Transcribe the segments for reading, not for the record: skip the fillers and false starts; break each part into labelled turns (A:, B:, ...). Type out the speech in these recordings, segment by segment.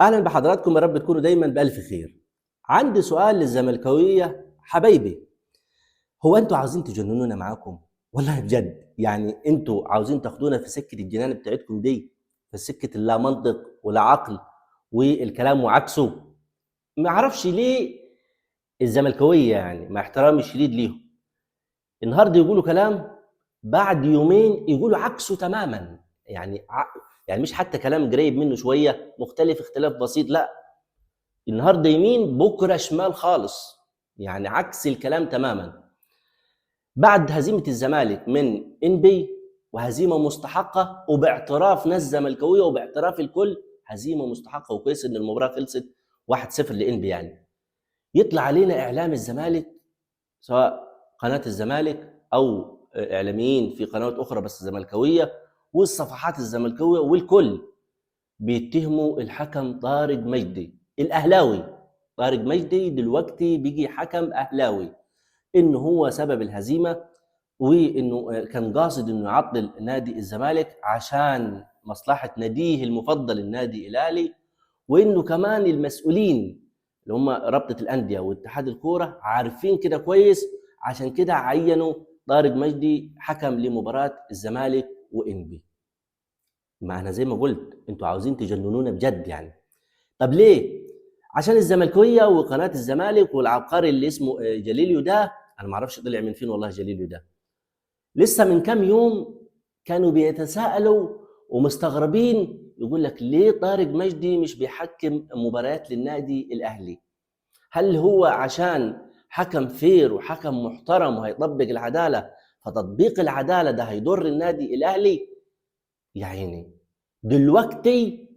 A: أهلا بحضراتكم، يا رب تكونوا دايما بألف خير. عندي سؤال للزملكاوية حبايبي. هو أنتوا عاوزين تجننونا معاكم؟ والله بجد، يعني أنتوا عاوزين تاخدونا في سكة الجنان بتاعتكم دي، في سكة اللا منطق ولا عقل والكلام وعكسه. ما أعرفش ليه الزملكاوية، يعني مع احترامي الشديد ليهم، النهارده يقولوا كلام، بعد يومين يقولوا عكسه تماما. يعني مش حتى كلام قريب منه شوية، مختلف اختلاف بسيط، لا، النهارده يمين بكره شمال خالص، يعني عكس الكلام تماما. بعد هزيمه الزمالك من انبي، وهزيمه مستحقه وباعتراف ناس زملكاويه وباعتراف الكل، هزيمه مستحقه، وكويس ان المباراه خلصت 1-0 لانبي. يعني يطلع علينا اعلام الزمالك، سواء قناه الزمالك او اعلاميين في قنوات اخرى بس زملكاويه، والصفحات الزملكاويه والكل بيتهموا الحكم طارق مجدي الاهلاوي. طارق مجدي دلوقتي بيجي حكم اهلاوي، انه هو سبب الهزيمه، وانه كان قاصد انه يعطل نادي الزمالك عشان مصلحه ناديه المفضل النادي الاهلي، وانه كمان المسؤولين اللي هم رابطه الانديه واتحاد الكوره عارفين كده كويس، عشان كده عينوا طارق مجدي حكم لمباراه الزمالك وانبي. ما انا زي ما قلت، انتوا عاوزين تجننونا بجد يعني. طب ليه؟ عشان الزملكاويه وقناه الزمالك والعبقري اللي اسمه جليليو ده، انا ما اعرفش طلع من فين والله جليليو ده. لسه من كام يوم كانوا بيتساءلوا ومستغربين، يقول لك ليه طارق مجدي مش بيحكم مباريات للنادي الاهلي؟ هل هو عشان حكم فير وحكم محترم وهيطبق العداله، فتطبيق العداله ده هيضر النادي الاهلي؟ يا عيني، دلوقتي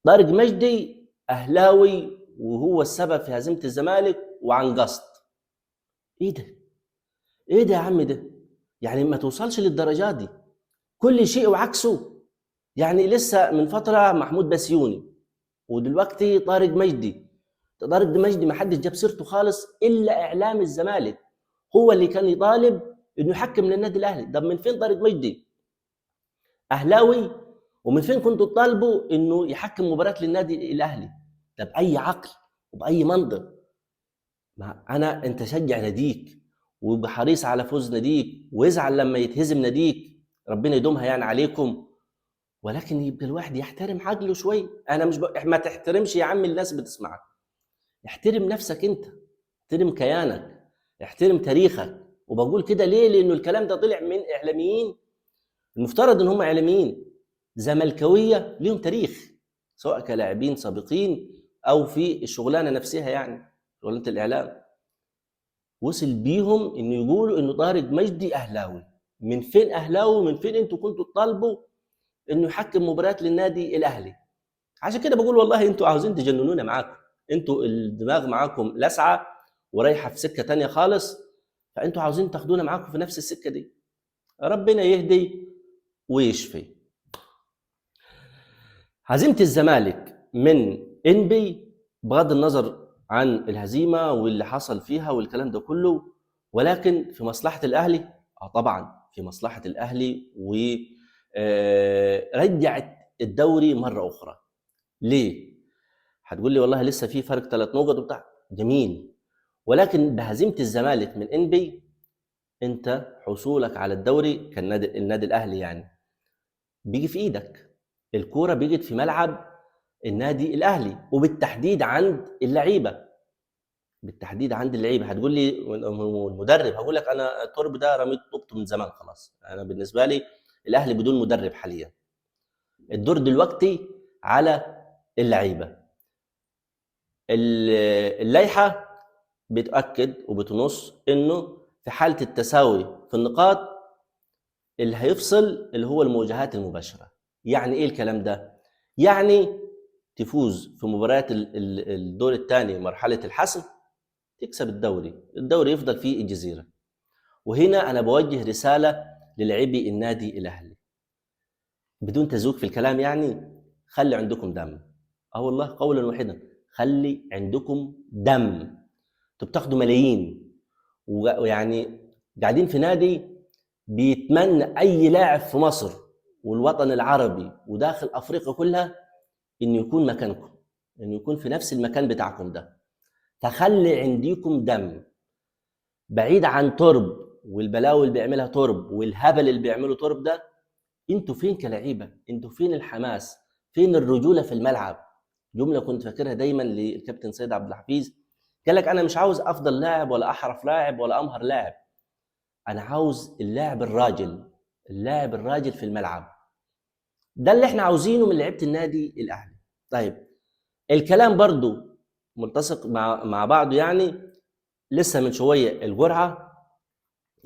A: طارق مجدي اهلاوي وهو السبب في هزيمه الزمالك وعن قصد. ايه ده؟ ايه ده يا عم ده؟ يعني ما توصلش للدرجه دي، كل شيء وعكسه. يعني لسه من فتره محمود بسيوني، ودلوقتي طارق مجدي. طارق مجدي ما حدش جاب سيرته خالص الا اعلام الزمالك، هو اللي كان يطالب انه يحكم للنادي الاهلي. طب من فين طارق مجدي اهلاوي، ومن فين كنتوا تطالبوا انه يحكم مباراه للنادي الاهلي؟ ده باي عقل وباي منطق؟ ما انت شجع ناديك ويبقى حريص على فوز ناديك، ويزعل لما يتهزم ناديك، ربنا يدومها يعني عليكم، ولكن يبقى الواحد يحترم عقله شوي. انا مش ما تحترمش يا عم الناس بتسمعك، احترم نفسك انت، احترم كيانك، احترم تاريخك. وبقول كده ليه؟ لانه الكلام ده طلع من اعلاميين المفترض ان هم اعلاميين زملكاويه ليهم تاريخ، سواء كلاعبين سابقين او في الشغلانه نفسها، يعني شغلانه الاعلام. وصل بيهم انه يقولوا انه طارق مجدي اهلاوي. من فين اهلاوي؟ من فين انتوا كنتوا تطالبوا انه يحكم مباريات للنادي الاهلي؟ عشان كده بقول والله انتوا عاوزين تجننونا معاكم، انتوا الدماغ معاكم لسعه ورايحه في سكه تانية خالص، فانتوا عاوزين تاخدونا معاكم في نفس السكه دي. ربنا يهدي ويشفي. هزيمه الزمالك من انبي، بغض النظر عن الهزيمه واللي حصل فيها والكلام ده كله، ولكن في مصلحه الاهلي. طبعا في مصلحه الاهلي، ورجعت الدوري مره اخرى. ليه؟ هتقول لي والله لسه في فرق 3 نقط وبتاع، جميل، ولكن بهزيمه الزمالك من انبي انت حصولك على الدوري النادي الاهلي يعني بيجي في ايدك. الكوره بيجت في ملعب النادي الاهلي، وبالتحديد عند اللعيبه. بالتحديد عند اللعيبه. هتقول لي المدرب، هقول لك انا الترب ده رميت طوبته من زمان خلاص. انا بالنسبه لي الاهلي بدون مدرب حاليا، الدور دلوقتي على اللعيبه. اللائحه بتاكد وبتنص انه في حاله التساوي في النقاط، اللي هيفصل اللي هو المواجهات المباشره. يعني ايه الكلام ده؟ يعني تفوز في مباريات الدور الثاني مرحله الحسم، تكسب الدوري يفضل فيه الجزيره. وهنا انا بوجه رساله للاعبي النادي الاهلي بدون تزويق في الكلام، يعني خلي عندكم دم. والله قولا واحدا، خلي عندكم دم. انتوا بتاخدوا ملايين، ويعني قاعدين في نادي بيتمنى اي لاعب في مصر والوطن العربي وداخل افريقيا كلها انه يكون مكانكم. انه يكون في نفس المكان بتاعكم ده. فخلي عنديكم دم بعيد عن ترب والبلاوي اللي بيعملها ترب والهبل اللي بيعمله ترب ده. انتوا فين كلاعيبه؟ انتوا فين الحماس؟ فين الرجوله في الملعب؟ جمله كنت فاكرها دايما للكابتن سيد عبد الحفيظ، قال لك انا مش عاوز افضل لاعب ولا احرف لاعب ولا امهر لاعب، انا عاوز اللاعب الراجل، اللاعب الراجل في الملعب. ده اللي احنا عاوزينه من لعيبه النادي الاهلي. طيب الكلام برضو ملتصق مع بعضه يعني. لسه من شويه الجرعه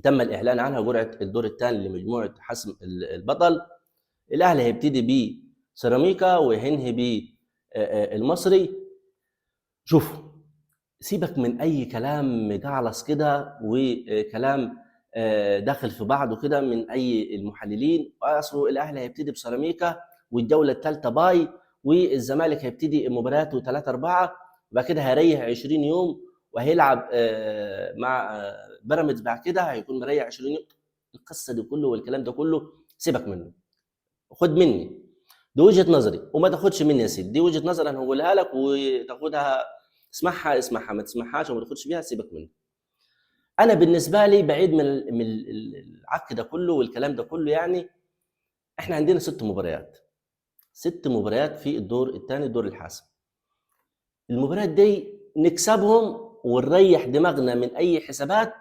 A: تم الاعلان عنها، جرعه الدور الثاني لمجموعه حسم البطل. الاهلي هيبتدي بسيراميكا وينهي بالمصري. شوفوا، سيبك من اي كلام مجعلص كده وكلام داخل في بعضه كده من اي المحللين. اصله الاهلي هيبتدي بسيراميكا والجوله الثالثه باي، والزمالك هيبتدي مباراته 3-4 وبعد كده هيريح 20 يوم وهيلعب مع بيراميدز بعد كده هيكون مريح 20 يوم. القصه دي كله والكلام ده كله سيبك منه، خد مني، دي وجهه نظري وما تاخدش مني يا سيدي. دي وجهه نظر انا هقولها لك وتاخدها، اسمعها اسمعها، ما تسمعهاش وما تاخدش بيها سيبك منه. انا بالنسبه لي بعيد من العك ده كله والكلام ده كله يعني. احنا عندنا 6 مباريات، 6 مباريات في الدور الثاني، الدور الحاسم. المباريات دي نكسبهم ونريح دماغنا من اي حسابات.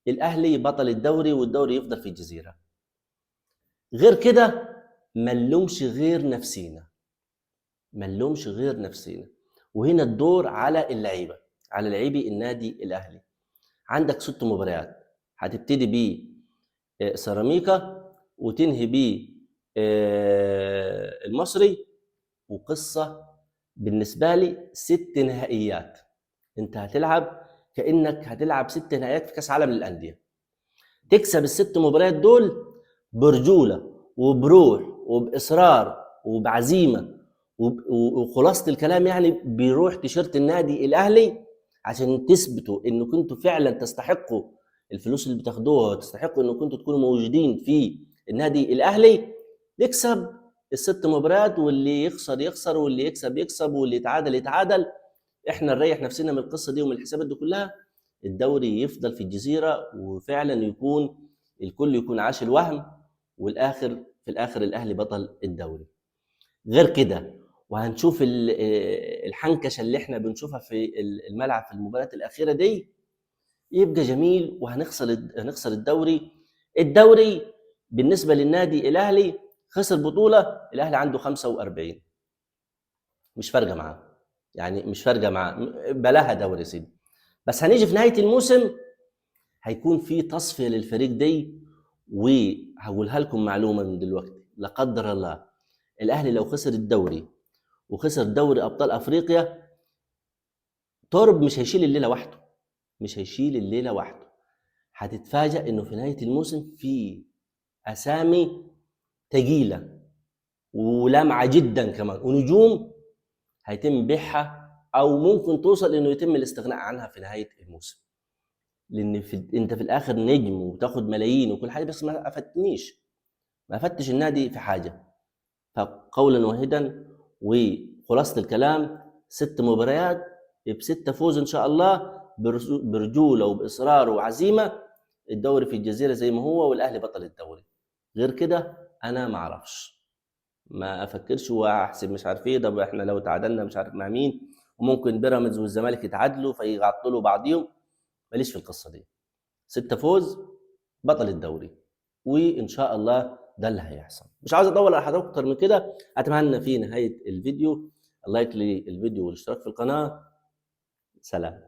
A: الاهلي بطل الدوري والدوري يفضل في الجزيره. غير كده ما نلومش غير نفسينا، ما نلومش غير نفسينا. وهنا الدور على اللعيبه، على لاعبي النادي الاهلي. عندك 6 مباريات، هتبتدي ب سيراميكا وتنهي ب المصري. وقصه بالنسبه لي 6 نهائيات. انت هتلعب كانك هتلعب 6 نهائيات في كاس عالم للانديه. تكسب ال6 مباريات دول برجوله وبروح وباصرار وبعزيمه وخلاصه الكلام يعني بيروح تيشيرت النادي الاهلي عشان تثبتوا انكم كنتوا فعلا تستحقوا الفلوس اللي بتاخدوها وتستحقوا انكم كنتوا تكونوا موجودين في النادي الاهلي. نكسب ال6 مباريات، واللي يخسر يخسر واللي يكسب يكسب واللي يتعادل يتعادل. احنا نريح نفسنا من القصه دي ومن الحسابات دي كلها. الدوري يفضل في الجزيره وفعلا يكون الكل يكون عاش الوهم، والاخر في الاخر الاهلي بطل الدوري. غير كده وهنشوف الحنكشه اللي احنا بنشوفها في الملعب في المباريات الاخيره دي، يبقى جميل هنخسر الدوري. الدوري بالنسبه للنادي الاهلي خسر بطوله، الاهلي عنده 45، مش فارقه معاه يعني، مش فارقه معاه، بلاها دوري سيدي. بس هنيجي في نهايه الموسم هيكون في تصفيه للفريق دي. وهقولها لكم معلومه من دلوقتي، لا قدر الله الاهلي لو خسر الدوري وخسر دوري ابطال افريقيا، تورب مش هيشيل الليله وحده، مش هيشيل الليله وحده. هتتفاجئ انه في نهايه الموسم في اسامي ثقيله ولامعه جدا كمان ونجوم هيتم بيعها او ممكن توصل انه يتم الاستغناء عنها في نهايه الموسم. لان انت في الاخر نجم وتاخد ملايين وكل حاجه، بس ما افدتنيش، ما افدتش النادي في حاجه. فقولا واحدا وخلاصه الكلام، 6 مباريات ب6 فوز ان شاء الله، برجوله وباصرار وعزيمه. الدوري في الجزيره زي ما هو والاهلي بطل الدوري. غير كده انا ما اعرفش، ما افكرش واحسب مش عارف ايه. طب احنا لو تعادلنا مش عارف مع مين، وممكن بيراميدز والزمالك يتعادلوا فيعطلوا بعضيهم. ماليش في القصه دي. 6 فوز بطل الدوري، وان شاء الله ده اللي هيحصل. مش عاوز اطول على حضراتكم اكتر من كده. اتمنى في نهايه الفيديو اللايك للفيديو والاشتراك في القناه. سلام.